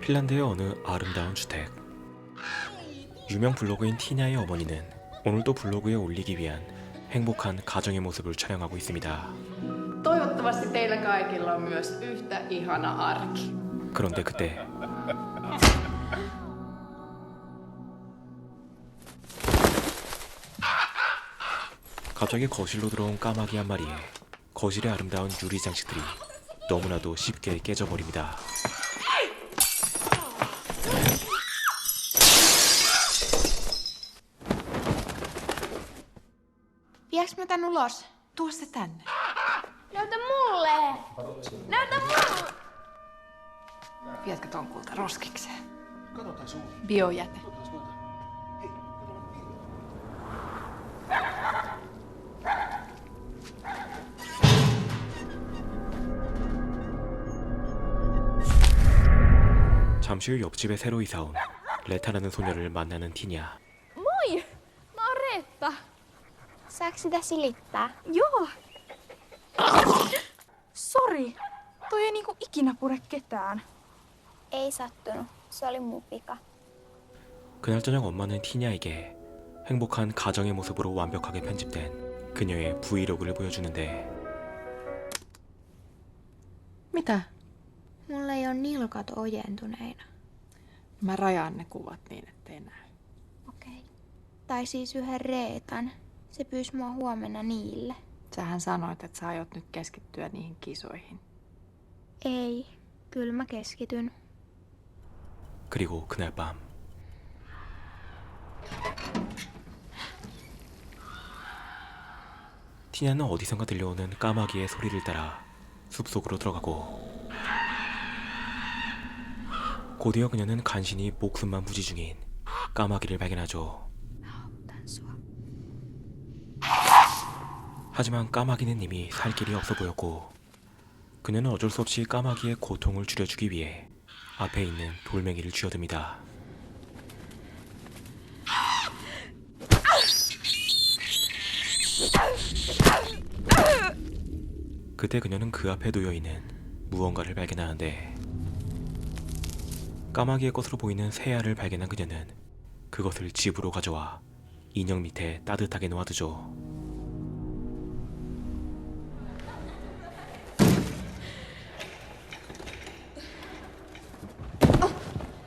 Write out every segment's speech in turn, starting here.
핀란드의 어느 아름다운 주택. 유명 블로거인 티냐의 어머니는 오늘도 블로그에 올리기 위한 행복한 가정의 모습을 촬영하고 있습니다. Toivottavasti teillä kaikilla on myös yhtä ihana arki. 그런데 그때 갑자기 거실로 들어온 까마귀 한 마리에 거실의 아름다운 유리 장식들이 너무나도 쉽게 깨져버립니다. Vieks mä tän ulos? Tuo se tänne. Näytä mulle! Näytä mulle! Viedätkö ton kulta roskikseen? Katsotaan sun. Biojäte. 잠시 후 옆집에 새로 이사온 레타라는 소녀를 만나는 티냐. Moi! Mä oon Reetta. Saaks sitä silittää? Joo. Sori. Toi ei niinku ikinä pure ketään. Ei sattunut. Se oli mun vika. 그날 저녁 엄마는 티냐에게 행복한 가정의 모습으로 완벽하게 편집된 그녀의 브이로그를 보여주는데 Mitä? Mulla ei ole nilkat ojentuneina. Mä rajaan ne kuvat niin, ettei näy. Okei. Tai siis yhden Reetan. Se pyysi mua huomenna niille. Sähän sanoit, että sä aiot nyt keskittyä niihin kisoihin. Ei. Kyllä mä keskityn. 그리고 그날 밤 티냐는 어디선가 들려오는 까마귀의 소리를 따라 숲속으로 들어가고 곧이어 그녀는 간신히 목숨만 부지 중인 까마귀를 발견하죠. 하지만 까마귀는 이미 살 길이 없어 보였고 그녀는 어쩔 수 없이 까마귀의 고통을 줄여주기 위해 앞에 있는 돌멩이를 쥐어듭니다. 그때 그녀는 그 앞에 놓여있는 무언가를 발견하는데 까마귀의 것으로 보이는 새알을 발견한 그녀는 그것을 집으로 가져와 인형 밑에 따뜻하게 놓아두죠.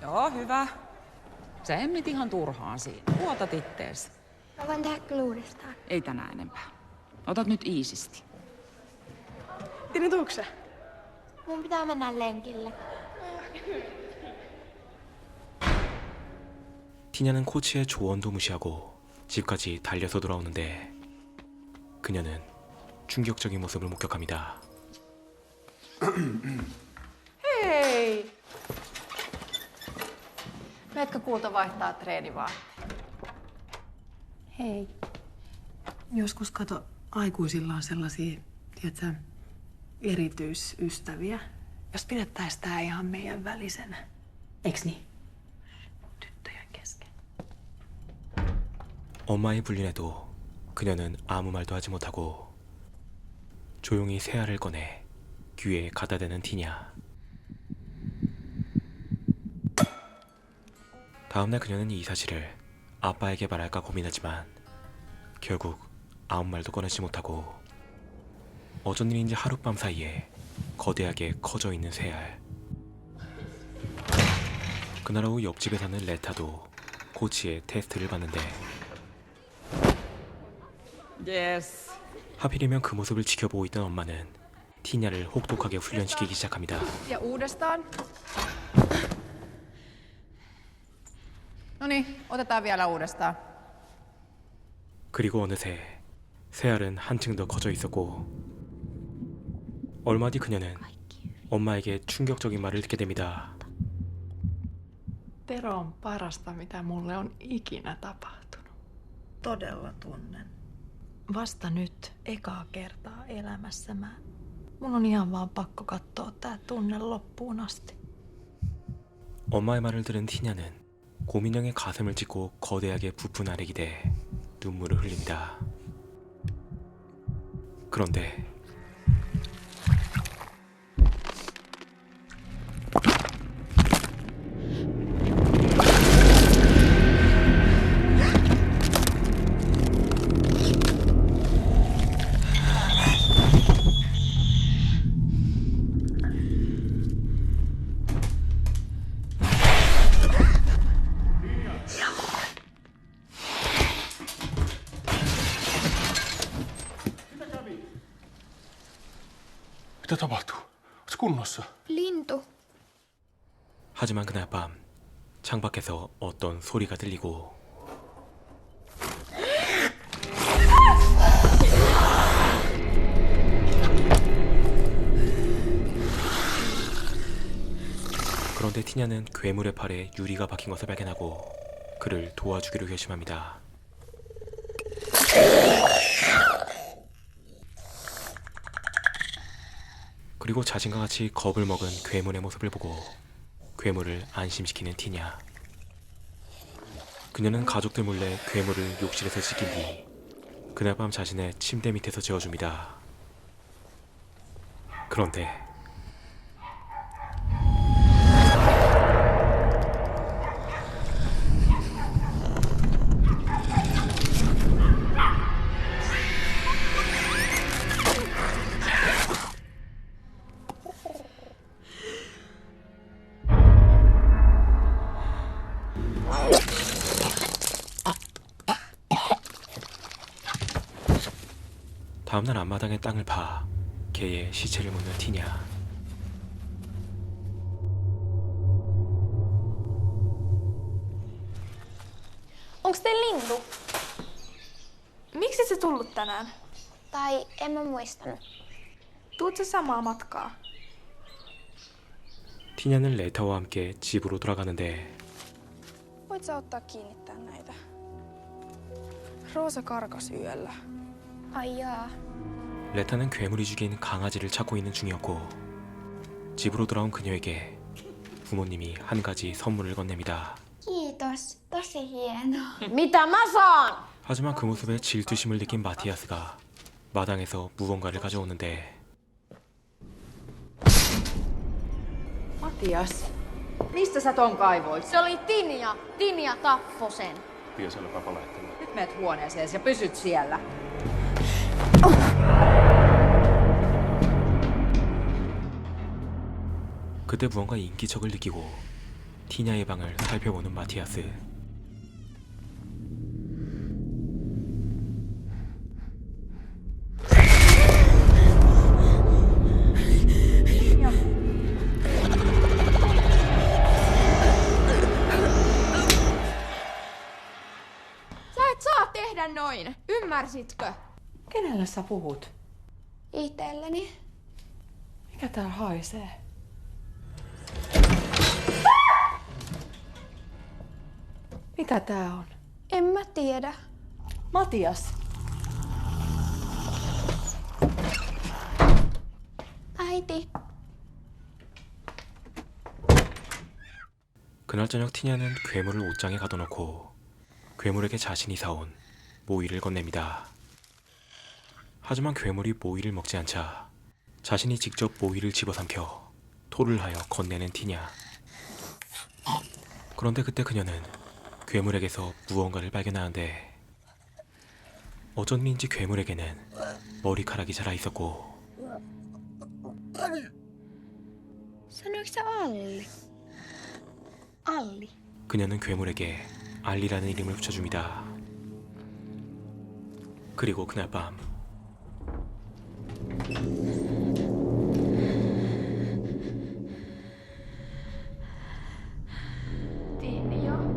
Joo, hyvä. Sä emmit ihan turhaan siinä. Luotat ittees. Mä voin tehdä kyllä uudestaan. Ei tänään enempää. Otat nyt iisisti. Tini, tuuksä? Mun pitää mennä lenkille. 티냐는 코치의 조언도 무시하고 집까지 달려서 돌아오는데 그녀는 충격적인 모습을 목격합니다. Hei! Meetkö kulta vaihtaa treenivaatteet? Hei. Joskus kato, aikuisilla on sellaisia, tiedätkö, erityisystäviä. Jos pidettäis tää ihan meidän välisenä. Eiks niin? Tyttöjen kesken. 엄마의 불륜에도 그녀는 아무 말도 하지 못하고 조용히 새알을 꺼내 귀에 갖다 대는 티냐. 다음날 그녀는 이 사실을 아빠에게 말할까 고민하지만 결국 아무 말도 꺼내지 못하고 어쩐 일인지 하룻밤 사이에 거대하게 커져 있는 새알. 그날 오후 옆집에 사는 레타도 코치의 테스트를 받는데 Yes. 하필이면 그 모습을 지켜보고 있던 엄마는 티냐를 혹독하게 훈련시키기 시작합니다. Ja uudestaan. Noniin, otetaan vielä uudestaan. 그리고 어느새 새알은 한층 더 커져 있었고 얼마 뒤 그녀는 엄마에게 충격적인 말을 듣게 됩니다. Tero on parasta, mitä mulle on ikinä tapahtunut. Todella tunnen. Vasta nyt, ekaa kertaa elämässä mun on ihan vaan pakko katsoa tää tunne loppuun asti. 엄마의 말을 들은 티냐는 고민형의 가슴을 찢고 거대하게 부푼 알에 기대 눈물을 흘립니다. 그런데 Mitä tapahtuu? Ootko kunnossa? Lintu. 하지만 그날 밤 창밖에서 어떤 소리가 들리고 그런데 티냐는 괴물의 팔에 유리가 박힌 것을 발견하고 그를 도와주기로 결심합니다. 그리고 자신과 같이 겁을 먹은 괴물의 모습을 보고 괴물을 안심시키는 티냐. 그녀는 가족들 몰래 괴물을 욕실에서 지킨 뒤 그날 밤 자신의 침대 밑에서 재워줍니다. 그런데 다음날 앞마당에 땅을 파 개의 시체를 묻는 티냐. Onks teillä lintu? Miksi se tullut tänään? Tai en mä muistanut. Tuut sä samaa matkaa? 티냐는 레타와 함께 집으로 돌아가는데 Voit sä ottaa kiinnittää näitä? Roosa karkas yöllä. Ai jaa. 레타는 괴물이 죽인 강아지를 찾고 있는 중이었고 집으로 돌아온 그녀에게 부모님이 한 가지 선물을 건넵니다. Kiitos. Tosi hieno. Mitä mä saan? 하지만 그 모습에 질투심을 느낀 마티아스가 마당에서 무언가를 가져오는데 Matias, mistä sä ton kaivoit? Se oli Tinja. Tinja tappoi sen. Piesellä valehtelemaan. Nyt meet huoneeseen ja pysyt siellä. 그때 무언가 인기척을 느끼고 티냐의 방을 살펴보는 마티아스. Sä et saa tehdä noin. Ymmärsitkö? Kenelle sä puhut? Itselleni. Mikä täällä haisee? Mitä tää on? En mä tiedä. Matias! Äiti. 그날 저녁 티냐는 괴물을 옷장에 가둬놓고 괴물에게 자신이 사온 모이를 건넵니다. 하지만 괴물이 모이를 먹지 않자 자신이 직접 모이를 집어삼켜 토를 하여 건네는 티냐. 그런데 그때 그녀는 괴물에게서 무언가를 발견하는데 어쩐 일인지 괴물에게는 머리카락이 자라 있었고 Sanoiko sä Alli? Alli. 그녀는 괴물에게 알리라는 이름을 붙여줍니다. 그리고 그날 밤 Tinja.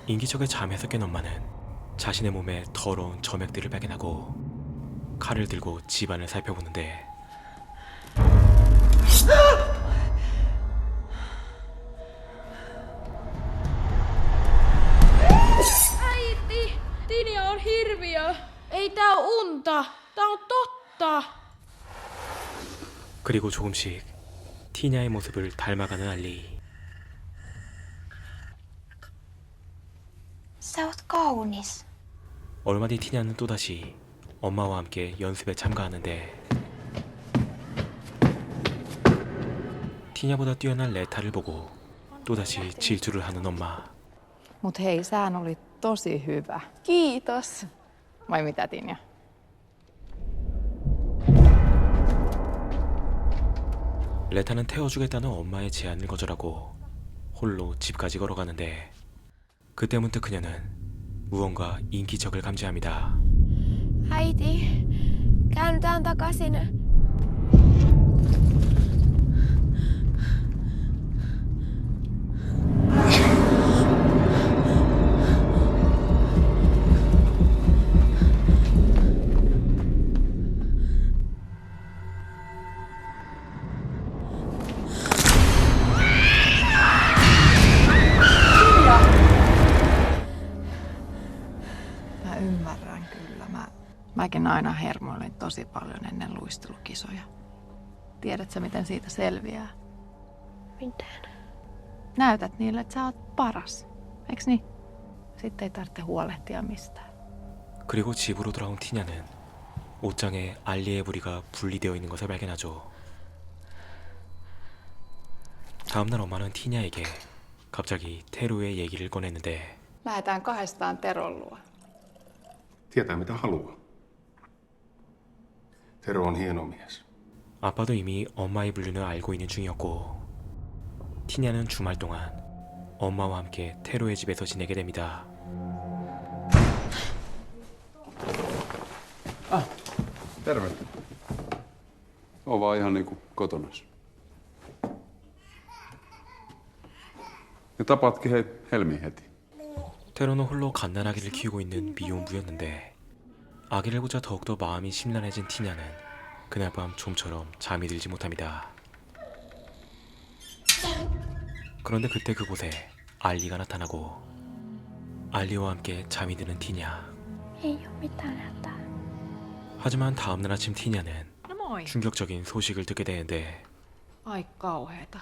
인기척의 잠에서 깬 엄마는 자신의 몸에 더러운 점액들을 발견하고 칼을 들고 집안을 살펴보는데 Äiti! Tinja on hirviö. Ei tää oo unta. Tää on totta. 그리고 조금씩 티냐의 모습을 닮아가는 알리. Sä oot kaunis. 얼마 뒤 티냐는 또다시 엄마와 함께 연습에 참가하는데 티냐보다 뛰어난 레타를 보고 또다시 질투를 하는 엄마. Mut hei, sään oli tosi hyvä. Kiitos. Vai mitä, Tinja? 레타는 태워주겠다는 엄마의 제안을 거절하고 홀로 집까지 걸어가는데 그때 문득 그녀는 무언가 인기척을 감지합니다. Äiti, käännytään takaisin. Mä ymmärrän kyllä. Mäkin aina hermoilen tosi paljon ennen luistelukisoja. Tiedätkö, miten siitä selviää? Miten? Näytät niille, että sä oot paras. Eiks niin? Sitten ei tarvitse huolehtia mistään. 그리고 집으로 돌아온 티냐는 옷장에 알리의 부리가 분리되어 있는 것을 발견하죠. 다음날 엄마는 티냐에게 갑자기 테루의 얘기를 꺼냈는데 Lähdetään kahdestaan Teron luo. Tietää mitä haluaa. Tero on hieno mies. 아빠도 이미 엄마의 분류는 알고 있는 중이었고 티냐는 주말 동안 엄마와 함께 테루의 집에서 지내게 됩니다. Terve. On vaan ihan niinku kotonas. Ja tapaatkin hei Helmi heti. 테루는 홀로 갓난아기를 키우고 있는 미혼부였는데 아기를 보자 더욱더 마음이 심란해진 티냐는 그날 밤 좀처럼 잠이 들지 못합니다. 그런데 그때 그곳에 알리가 나타나고 알리와 함께 잠이 드는 티냐. Ei oo mitään hätää. 하지만 다음날 아침 티냐는 No moi. 충격적인 소식을 듣게 되는데 Ai kauheeta.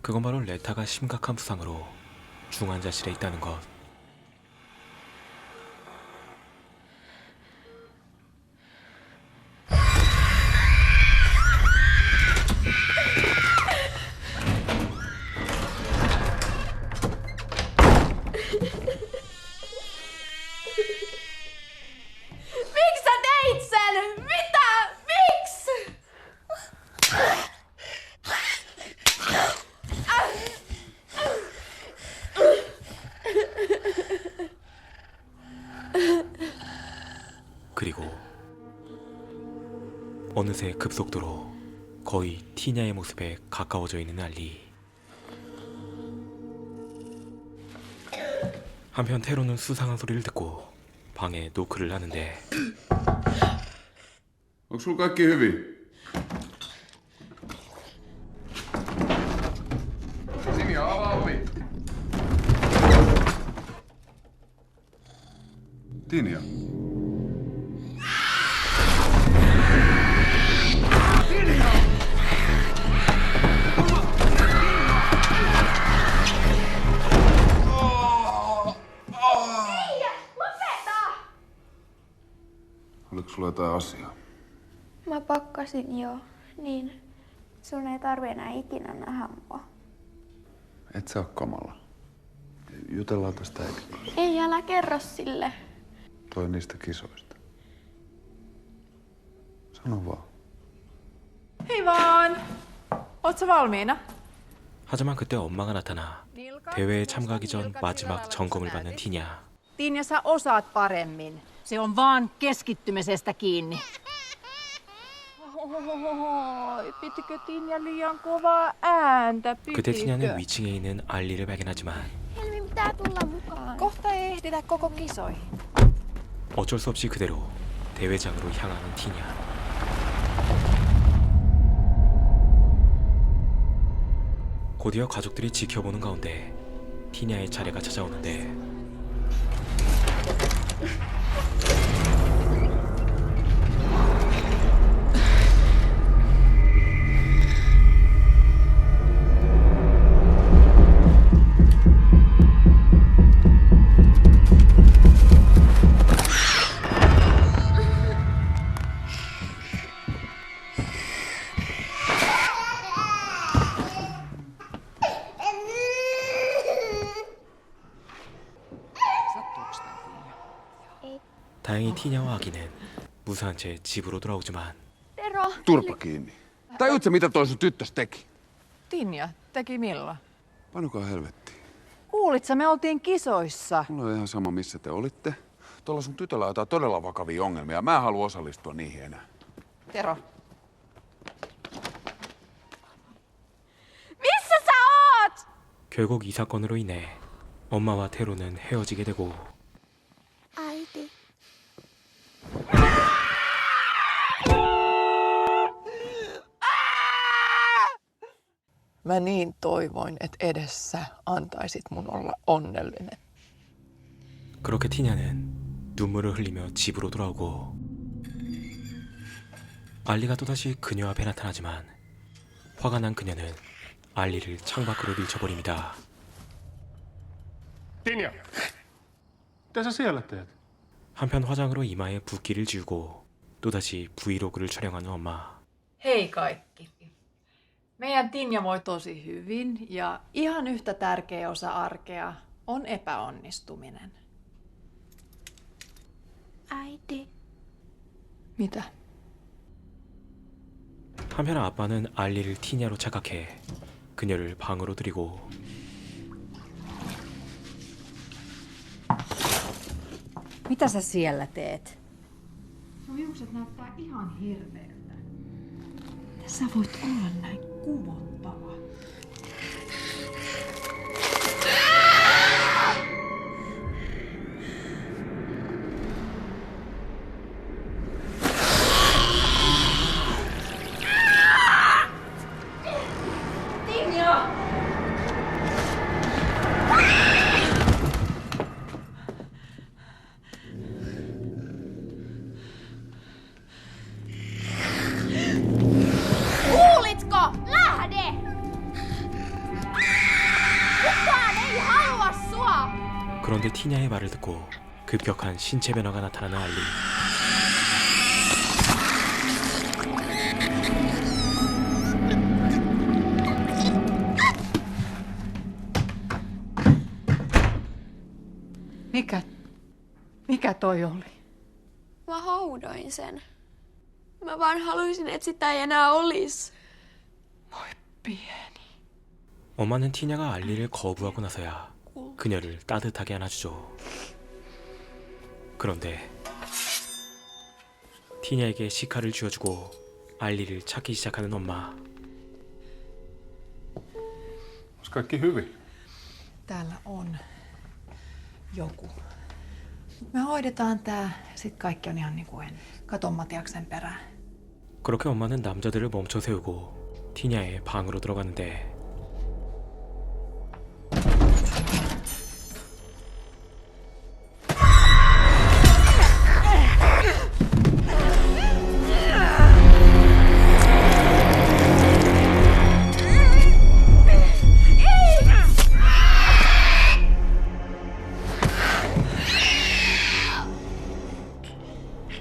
그건 바로 레타가 심각한 부상으로 중환자실에 있다는 것. Miksi sä teit sen? Mitä? Miksi? 그리고 어느새 급속도로 거의 티냐의 모습에 가까워져 있는 알리. 한편 테로는 수상한 소리를 듣고 방에 노크를 하는데 Onks sulla kaikki hyvin? Simia, avaa ovi. Tinja. Oliko sulla jotain asiaa? Mä pakkasin jo, niin sun ei tarvi enää ikinä nähdä mua. Et sä oo kamala. Jutellaan tästä eikä. Ei, älä kerro sille. Toi niistä kisoista. Sano vaan. Hei vaan! Oot sä valmiina? 하지만 그때 엄마가 나타나 대회에 참가하기 전 마지막 점검을 받는 티냐. Tinja, sä osaat paremmin. Se on vaan keskittymisestä kiinni. Pitikö Tinja liian kovaa ääntä? 그때 티냐는 위층에 있는 알리를 발견하지만 Helmi pitää tulla mukaan. Kohta ei ehditä koko kisoihin. 어쩔 수 없이 그대로 대회장으로 향하는 티냐. 곧이어 가족들이 지켜보는 가운데 티냐의 차례가 찾아오는데 다행히 티냐와 아기는 무사한 채 집으로 돌아오지만 Tero, Turpa kiinni. Tajuutko, mitä toi sun tyttös teki? Tinja teki milloin? Panukaa helvettiin. Kuulit sä, me oltiin kisoissa. Mulla on ihan sama, missä te olitte. Tuolla sun tytöllä on jotain todella vakavia ongelmia. Mä en halua osallistua niihin enää. Tero. Missä sä oot? 결국 이 사건으로 인해 엄마와 테로는 헤어지게 되고 Äiti. Mä niin toivoin, että edessä antaisit mun olla onnellinen. 그렇게 티냐는 눈물을 흘리며 집으로 돌아오고 알리가 또다시 그녀 앞에 나타나지만 화가 난 그녀는 알리를 창밖으로 밀쳐버립니다. Tinja! Mitä sä siellä teet? 한편 화장으로 이마에 붓기를 지우고 또다시 브이로그를 촬영하는 엄마. Hei kaikki. Meidän Tinja voi tosi hyvin ja ihan yhtä tärkeä osa arkea on epäonnistuminen. Äiti. Mitä? 한편 아빠는 알리를 티냐로 착각해 그녀를 방으로 들이고 Mitä sä siellä teet? Sun hiukset näyttää ihan hirveältä. Sä voit olla näin kuvottava. Kuulitko? Lähde! Kukaan ei halua sua! 그런데 티냐의 말을 듣고 급격한 신체 변화가 나타나는 알리. Mikä toi oli? Mä haudoin sen. Mä vaan haluaisin, että sitä ei enää olisi. Voi pieni. 엄마는 티냐가 알리를 거부하고 나서야 그녀를 따뜻하게 안아주죠. 그런데 티냐에게 시카를 쥐어주고 알리를 찾기 시작하는 엄마. Onko kaikki hyvin? Täällä on joku. Me hoidetaan tää, sit kaikki on ihan niin kuin ennen. Kato Matiaksen perään. 그렇게 엄마는 남자들을 멈춰 세우고 티냐의 방으로 들어가는데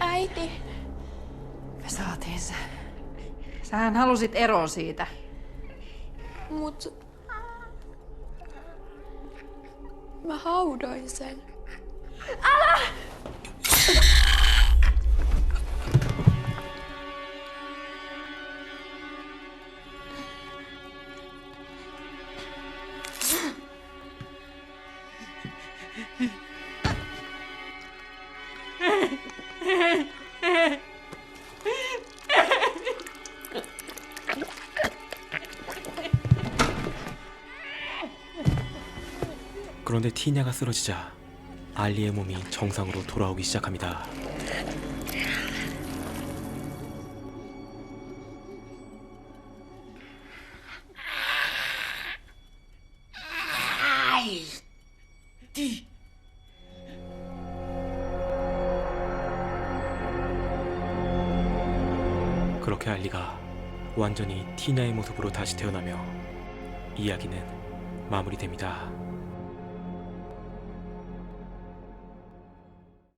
Äiti. Me saatiin se. Sähän halusit eroon siitä. Mut... Mä haudoin sen. 그런데 티냐가 쓰러지자 알리의 몸이 정상으로 돌아오기 시작합니다. 그렇게 알리가 완전히 티냐의 모습으로 다시 태어나며 이야기는 마무리됩니다.